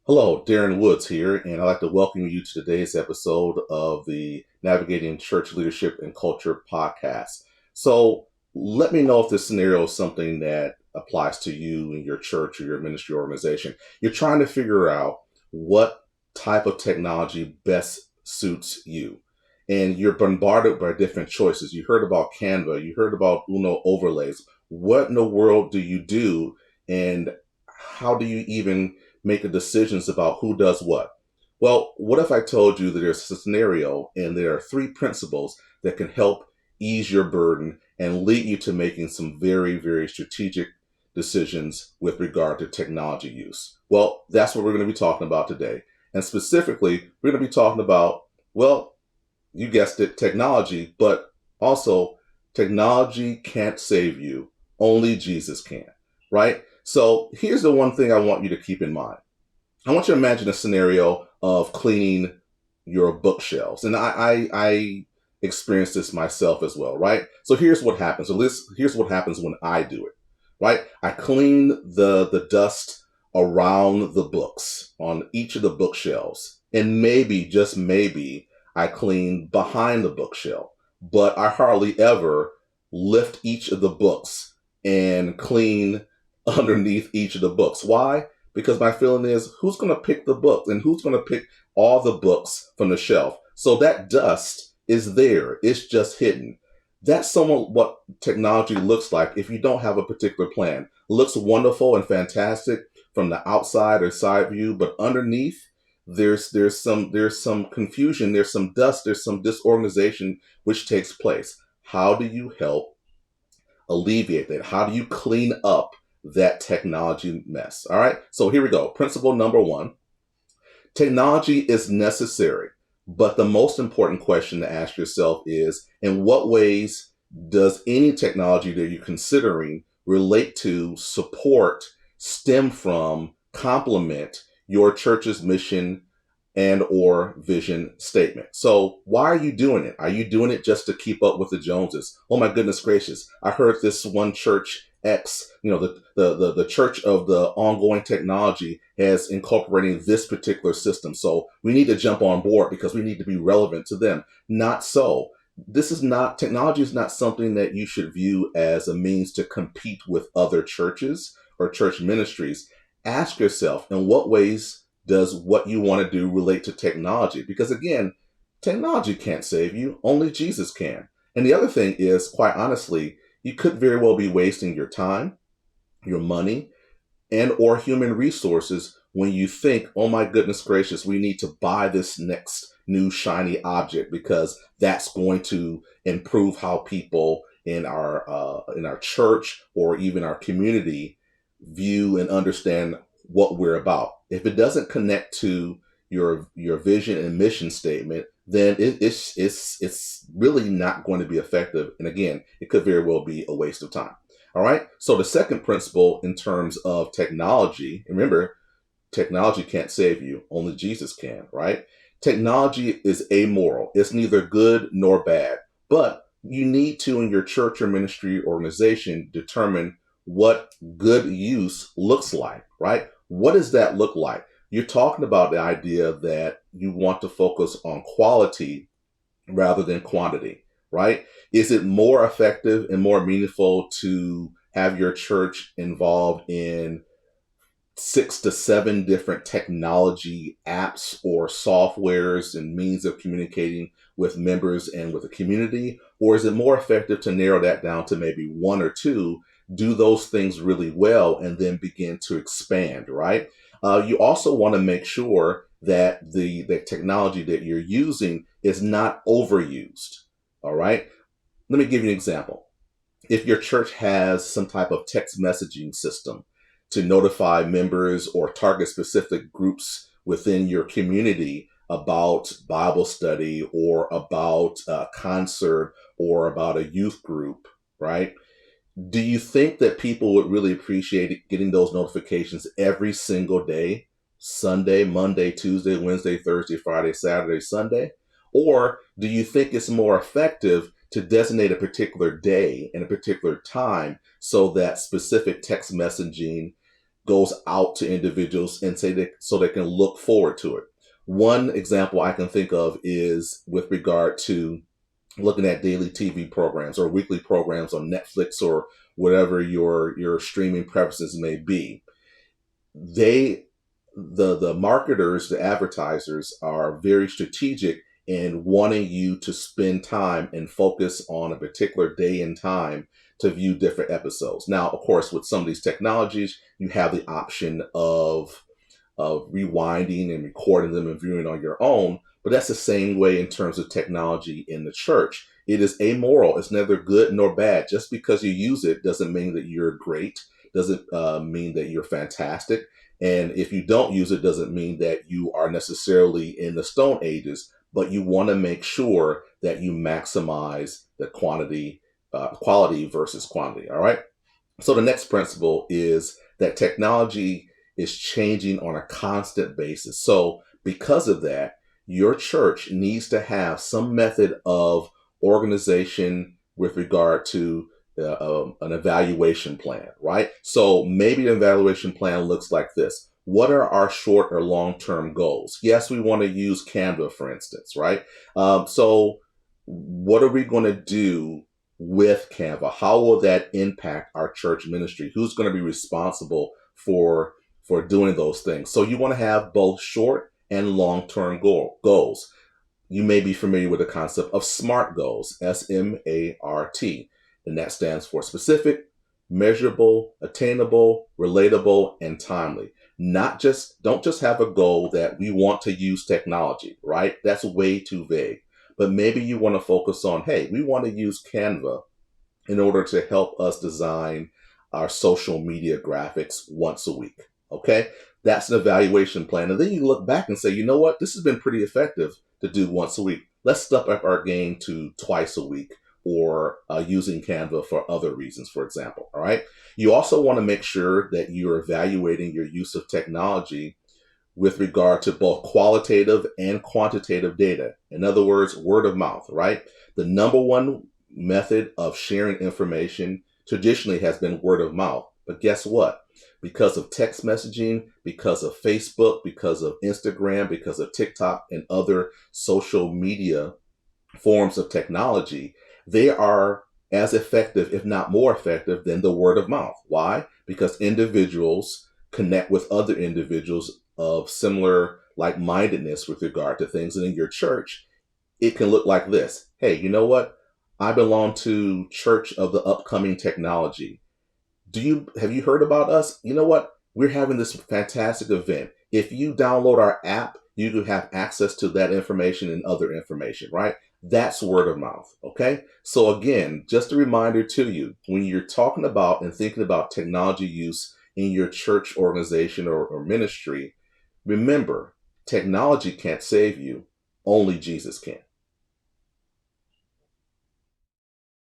Hello, Darren Woods here, and I'd like to welcome you to today's episode of the Navigating Church Leadership and Culture podcast. So, let me know if this scenario is something that applies to you in your church or your ministry organization. You're trying to figure out what type of technology best suits you, and you're bombarded by different choices. You heard about Canva, you heard about Uno overlays. What in the world do you do, and how do you even make the decisions about who does what? Well, what if I told you that there's a scenario and there are three principles that can help ease your burden and lead you to making some very, very strategic decisions with regard to technology use? Well, that's what we're going to be talking about today. And specifically, we're going to be talking about, well, you guessed it, technology, but also technology can't save you. Only Jesus can, right? So here's the one thing I want you to keep in mind. I want you to imagine a scenario of cleaning your bookshelves. And I experienced this myself as well, right? So here's what happens. Here's what happens when I do it, right? I clean the dust around the books on each of the bookshelves. And maybe, just maybe, I clean behind the bookshelf. But I hardly ever lift each of the books and clean underneath each of the books. Why? Because my feeling is, who's going to pick the book and who's going to pick all the books from the shelf? So that dust is there. It's just hidden. That's somewhat what technology looks like if you don't have a particular plan. It looks wonderful and fantastic from the outside or side view, but underneath there's some confusion, there's some dust, there's some disorganization which takes place. How do you help alleviate that? How do you clean up that technology mess? All right. So here we go. Principle number one: technology is necessary, but the most important question to ask yourself is, in what ways does any technology that you're considering relate to, support, stem from, complement your church's mission and or vision statement? So why are you doing it? Are you doing it just to keep up with the Joneses? Oh my goodness gracious. I heard this one church X, the church of the ongoing technology has incorporating this particular system. So we need to jump on board because we need to be relevant to them. Not so. Technology is not something that you should view as a means to compete with other churches or church ministries. Ask yourself, in what ways does what you want to do relate to technology? Because again, technology can't save you. Only Jesus can. And the other thing is, quite honestly, you could very well be wasting your time, your money, and or human resources when you think, oh my goodness gracious, we need to buy this next new shiny object because that's going to improve how people in our church or even our community view and understand what we're about. If it doesn't connect to your vision and mission statement, then it's really not going to be effective. And again, it could very well be a waste of time. All right. So the second principle in terms of technology, remember, technology can't save you. Only Jesus can, right? Technology is amoral. It's neither good nor bad, but you need to, in your church or ministry organization, determine what good use looks like, right? What does that look like? You're talking about the idea that you want to focus on quality rather than quantity, right? Is it more effective and more meaningful to have your church involved in 6 to 7 different technology apps or softwares and means of communicating with members and with the community? Or is it more effective to narrow that down to maybe 1 or 2, do those things really well, and then begin to expand, right? You also want to make sure that the technology that you're using is not overused, all right? Let me give you an example. If your church has some type of text messaging system to notify members or target specific groups within your community about Bible study or about a concert or about a youth group, right? Do you think that people would really appreciate getting those notifications every single day? Sunday, Monday, Tuesday, Wednesday, Thursday, Friday, Saturday, Sunday? Or do you think it's more effective to designate a particular day and a particular time so that specific text messaging goes out to individuals and so they can look forward to it. One example I can think of is with regard to looking at daily TV programs or weekly programs on Netflix or whatever your streaming preferences may be. They the marketers, the advertisers are very strategic in wanting you to spend time and focus on a particular day and time to view different episodes. Now, of course, with some of these technologies, you have the option of rewinding and recording them and viewing on your own. But that's the same way in terms of technology in the church. It is amoral. It's neither good nor bad. Just because you use it doesn't mean that you're great, doesn't mean that you're fantastic. And if you don't use it, doesn't mean that you are necessarily in the Stone Ages, but you want to make sure that you maximize the quality versus quantity. All right. So the next principle is that technology is changing on a constant basis. So because of that, your church needs to have some method of organization with regard to an evaluation plan, right? So maybe the evaluation plan looks like this. What are our short or long-term goals? Yes, we want to use Canva, for instance, right? So what are we going to do with Canva? How will that impact our church ministry? Who's going to be responsible for doing those things? So you want to have both short and long-term goals. You may be familiar with the concept of SMART goals, SMART, and that stands for specific, measurable, attainable, relatable, and timely. Don't just have a goal that we want to use technology, right? That's way too vague. But maybe you want to focus on, hey, we want to use Canva in order to help us design our social media graphics once a week. Okay, that's an evaluation plan. And then you look back and say, you know what, this has been pretty effective to do once a week. Let's step up our game to twice a week, or using Canva for other reasons, for example. All right. You also want to make sure that you're evaluating your use of technology with regard to both qualitative and quantitative data. In other words, word of mouth, right? The number one method of sharing information traditionally has been word of mouth. But guess what? Because of text messaging, because of Facebook, because of Instagram, because of TikTok and other social media forms of technology, they are as effective, if not more effective, than the word of mouth. Why? Because individuals connect with other individuals of similar like-mindedness with regard to things. And in your church, it can look like this. Hey, you know what? I belong to Church of the Upcoming Technology. Have you heard about us? You know what? We're having this fantastic event. If you download our app, you can have access to that information and other information, right? That's word of mouth. Okay. So again, just a reminder to you, when you're talking about and thinking about technology use in your church organization or ministry, remember, technology can't save you. Only Jesus can.